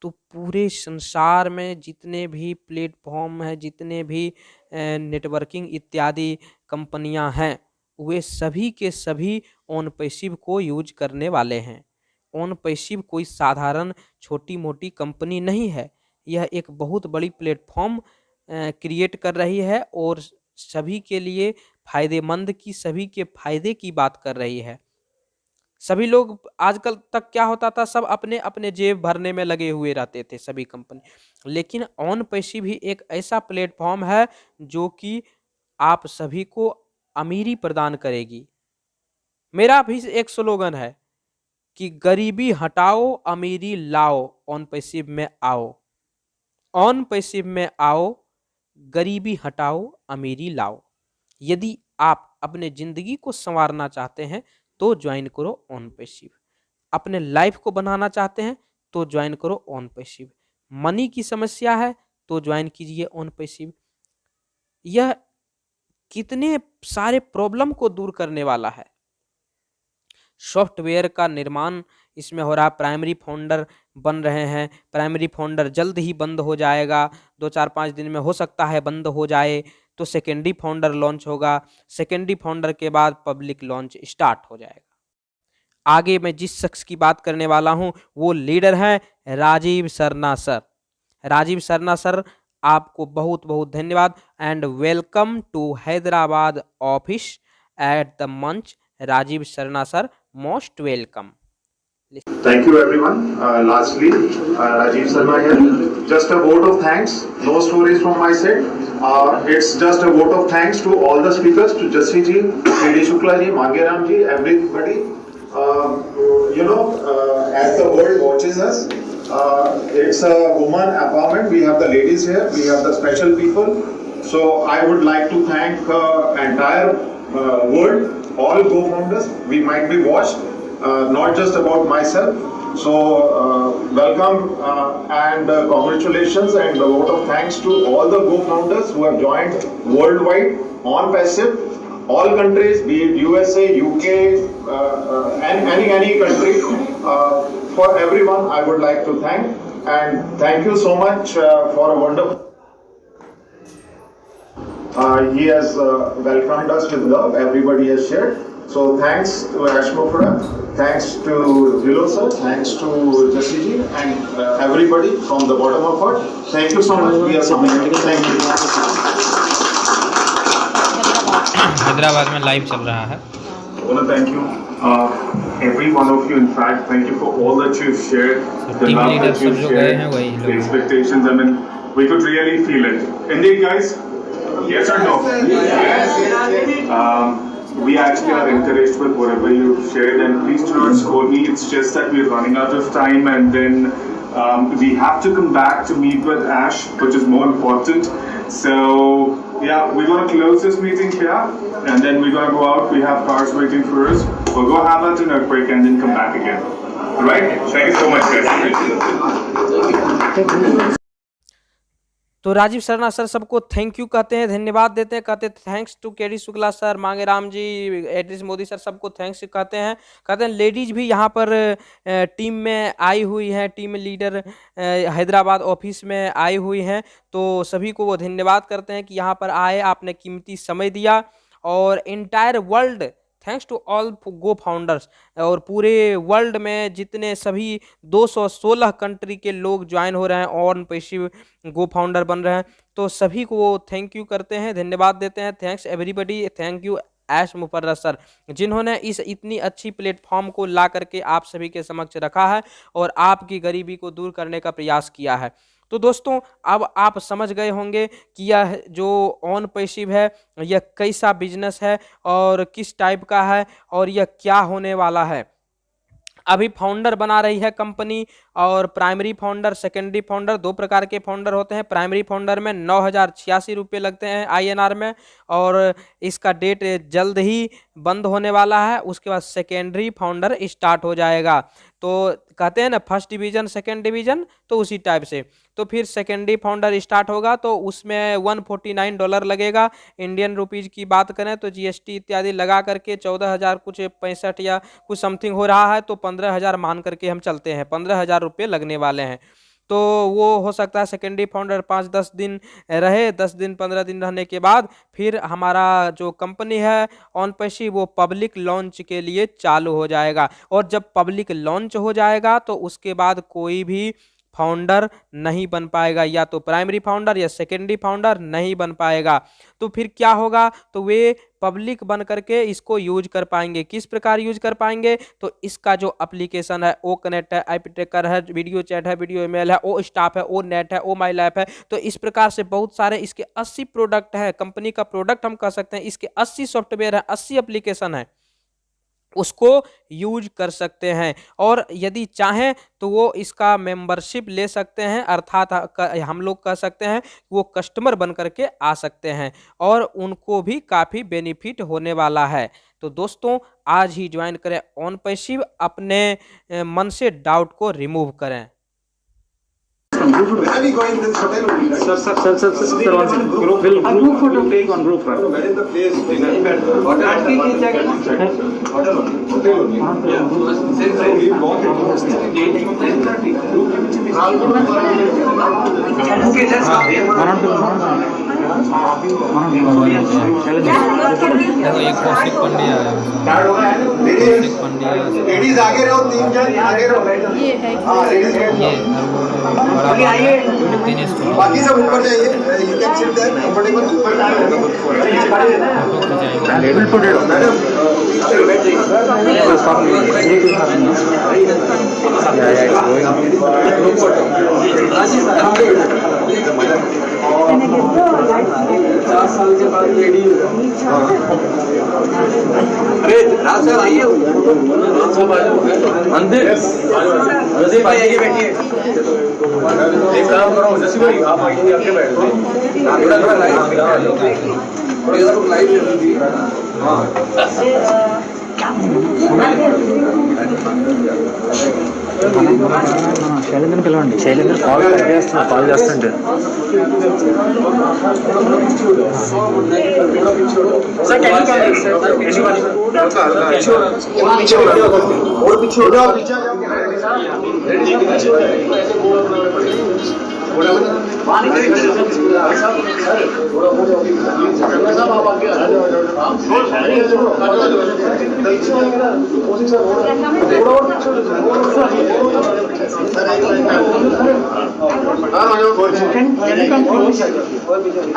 A: तो पूरे संसार में जितने भी प्लेटफॉर्म हैं, जितने भी नेटवर्किंग इत्यादि कंपनियां हैं, वे सभी के सभी ऑन पैसिव को यूज करने वाले हैं। ऑन पैसिव कोई साधारण छोटी मोटी कंपनी नहीं है, यह एक बहुत बड़ी प्लेटफॉर्म क्रिएट कर रही है और सभी के लिए फायदेमंद की, सभी के फायदे की बात कर रही है। सभी लोग आजकल तक क्या होता था, सब अपने अपने जेब भरने में लगे हुए रहते थे सभी कंपनी, लेकिन ऑन पैसिव भी एक ऐसा प्लेटफॉर्म है जो कि आप सभी को अमीरी प्रदान करेगी। मेरा भी एक स्लोगन है कि गरीबी हटाओ अमीरी लाओ, ऑन पैसिव में आओ, ऑन पैसिव में आओ, गरीबी हटाओ अमीरी लाओ। यदि आप अपने जिंदगी को संवारना चाहते हैं तो ज्वाइन करो ऑन पैसिव। अपने लाइफ को बनाना चाहते हैं तो ज्वाइन करो ऑन पैसिव। मनी की समस्या है तो ज्वाइन कीजिए ऑन पैसिव। यह कितने सारे प्रॉब्लम को दूर करने वाला है। सॉफ्टवेयर का निर्माण इसमें हो रहा, प्राइमरी फाउंडर बन रहे हैं। प्राइमरी फाउंडर जल्द ही बंद हो जाएगा, 2-4-5 दिन में हो सकता है बंद हो जाए। तो सेकेंडरी फाउंडर लॉन्च होगा, सेकेंडरी फाउंडर के बाद पब्लिक लॉन्च स्टार्ट हो जाएगा। आगे मैं जिस शख्स की बात करने वाला हूं वो लीडर हैं राजीव सरना सर। राजीव सरना सर, आपको बहुत बहुत धन्यवाद and welcome to Hyderabad office at the मंच। Rajiv Sarna sir, most welcome.
H: Thank you everyone. Lastly, Rajiv Sarma here. Just a vote of thanks. No stories from my side. It's just a vote of thanks to all the speakers, to Jassi ji, K.D. Shukla ji, Mangeram ji, everybody. As the world watches us, it's a woman empowerment. We have the ladies here. We have the special people. So I would like to thank entire world, all co-founders. We might be watched. Not just about myself. So welcome and congratulations and a vote of thanks to all the co-founders who have joined worldwide on passive, all countries, be it USA, UK, and any country. For everyone, I would like to thank and thank you so much for a wonderful. He has welcomed us with love. Everybody has shared. So thanks to Ashmokura, thanks to Willow sir, thanks to Jassi ji and everybody from the bottom of heart. Thank you so much. We are submitting. Thank you.
A: Hyderabad में लाइव चल रहा है।
H: I want to thank you, every one of you. In fact, thank you for all that you've shared, the love that you've shared, the expectations. I mean, we could really feel it. Indeed, guys. Yes or no? Yes. We actually are encouraged with whatever you've shared, and please do not scold me. It's just that we're running out of time, and then we have to come back to meet with Ash, which is more important. So yeah, we're going to close this meeting here, and then we're going to go out. We have cars waiting for us. We'll go have a dinner break and then come back again. All right? Thank you so much, guys.
A: तो राजीव सरना सर सबको थैंक यू कहते हैं, धन्यवाद देते हैं, कहते हैं thanks to KD. Shukla sir, Mangeram ji, address Modi sir, सबको थैंक्स कहते हैं। कहते हैं लेडीज भी यहाँ पर टीम में आई हुई हैं, टीम लीडर हैदराबाद ऑफिस में आई हुई हैं। तो सभी को वो धन्यवाद करते हैं कि यहाँ पर आए, आपने कीमती समय दिया। और entire world thanks to all go founders, और पूरे वर्ल्ड में जितने सभी 216 कंट्री के लोग ज्वाइन हो रहे हैं, ऑन पैसिव गो फाउंडर बन रहे हैं, तो सभी को वो थैंक यू करते हैं, धन्यवाद देते हैं। Thanks everybody. Thank you Aish Mufarrat sir, जिन्होंने इस इतनी अच्छी प्लेटफॉर्म को ला करके आप सभी के समक्ष रखा है और आपकी गरीबी को दूर करने का प्रयास किया है। तो दोस्तों, अब आप समझ गए होंगे कि यह जो ऑन पैसिव है यह कैसा बिजनेस है और किस टाइप का है और यह क्या होने वाला है। अभी फाउंडर बना रही है कंपनी, और प्राइमरी फाउंडर, सेकेंडरी फाउंडर, दो प्रकार के फाउंडर होते हैं। प्राइमरी फाउंडर में 9,086 रुपये लगते हैं INR में, और इसका डेट जल्द ही बंद होने वाला है। उसके बाद सेकेंडरी फाउंडर स्टार्ट हो जाएगा। तो कहते हैं ना फर्स्ट डिवीजन सेकेंड डिवीजन, तो उसी टाइप से तो फिर सेकेंडरी फाउंडर स्टार्ट होगा, तो उसमें $149 लगेगा। इंडियन रुपीज़ की बात करें तो GST इत्यादि लगा करके 14,000 कुछ 65 या कुछ समथिंग हो रहा है, तो 15,000 मान करके हम चलते हैं, 15,000 रुपये लगने वाले हैं। तो वो हो सकता है सेकेंडरी फाउंडर 5-10 दिन रहे, 10 दिन 15 दिन रहने के बाद फिर हमारा जो कंपनी है ऑन पैसिव वो पब्लिक लॉन्च के लिए चालू हो जाएगा। और जब पब्लिक लॉन्च हो जाएगा तो उसके बाद कोई भी फाउंडर नहीं बन पाएगा, या तो प्राइमरी फाउंडर या सेकेंडरी फाउंडर नहीं बन पाएगा। तो फिर क्या होगा, तो वे पब्लिक बन करके इसको यूज कर पाएंगे। किस प्रकार यूज कर पाएंगे, तो इसका जो एप्लीकेशन है, ओ कनेक्ट है, IP ट्रैकर है, वीडियो चैट है, वीडियो ईमेल है, ओ स्टाफ है, ओ नेट है, ओ माई ऐप है। तो इस प्रकार से बहुत सारे इसके 80 प्रोडक्ट हैं, कंपनी का प्रोडक्ट हम कह सकते हैं। इसके 80 सॉफ्टवेयर है, 80 एप्लीकेशन है। उसको यूज कर सकते हैं। और यदि चाहें तो वो इसका मेंबरशिप ले सकते हैं, अर्थात हम लोग कह सकते हैं वो कस्टमर बन करके आ सकते हैं और उनको भी काफ़ी बेनिफिट होने वाला है। तो दोस्तों आज ही ज्वाइन करें ऑन पैसिव, अपने मन से डाउट को रिमूव करें।
G: Where are we going? This hotel only, right?
I: Sir, one second. Group photo take on group, right?
G: Where is the place? Hotel only. Yeah. Since we've gone to 10:30. Okay, let's go.
A: एक कौशिक पंड्या है,
G: लेडीज आगे रहो, 3 जन आगे रहो। हाँ, लेडीज बाकी सब ऊपर जाइए। You can sit there comfortable. अरे राज सर आइए, मंदिर रजी भाई आइए, बैठिए। एक काम करो जसी भाई, आप आइए, आके बैठ जाइए। थोड़ा लाइव
I: శైలేంద్రని పిలవండి. శైలేంద్ర కాల్ చేస్తుంటే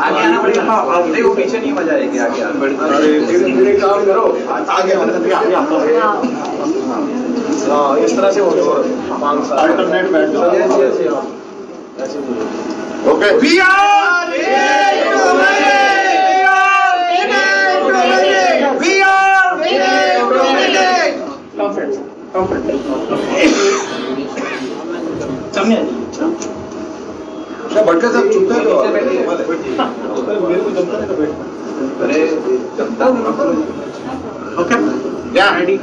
G: आगे आना पड़ेगा। देखो पीछे नहीं मजा आएगी, आगे धीरे काम करो, आगे इस तरह से अल्टरनेट बैठ ओके। We are बढ़कर सब चुप है। मेरे को जमता नहीं तो बैठ। अरे जमता हूँ। ओके या ready.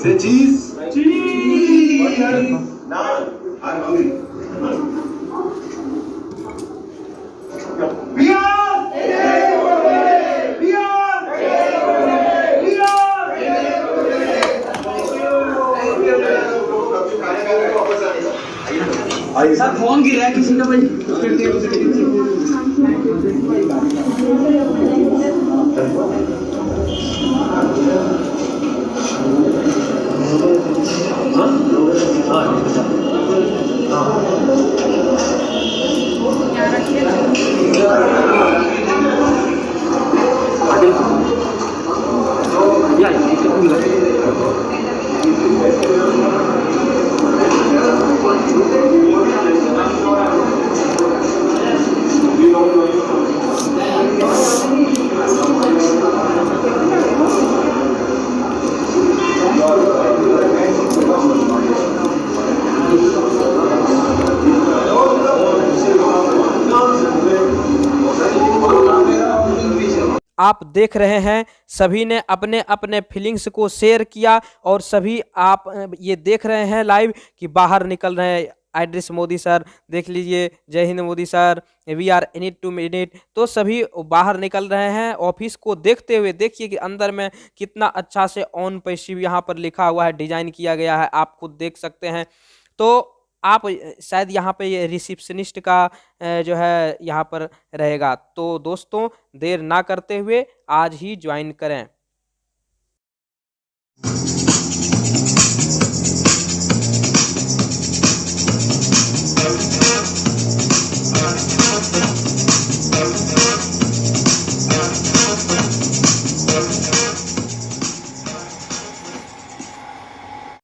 G: Say cheese. Cheese. Now I'm hungry. We are. We are. Sir phone गिरा है किसी का भाई।
A: आप देख रहे हैं सभी ने अपने अपने फीलिंग्स को शेयर किया और सभी आप ये देख रहे हैं लाइव कि बाहर निकल रहे हैं। एड्रेस मोदी सर देख लीजिए, Jai Hind Modi sir, we are in it two minute. तो सभी बाहर निकल रहे हैं ऑफिस को देखते हुए। देखिए कि अंदर में कितना अच्छा से ऑन पैसिव यहाँ पर लिखा हुआ है, डिजाइन किया गया है, आप खुद देख सकते हैं। तो आप शायद यहाँ पे ये रिसेप्शनिस्ट का जो है यहाँ पर रहेगा। तो दोस्तों देर ना करते हुए आज ही ज्वाइन करें।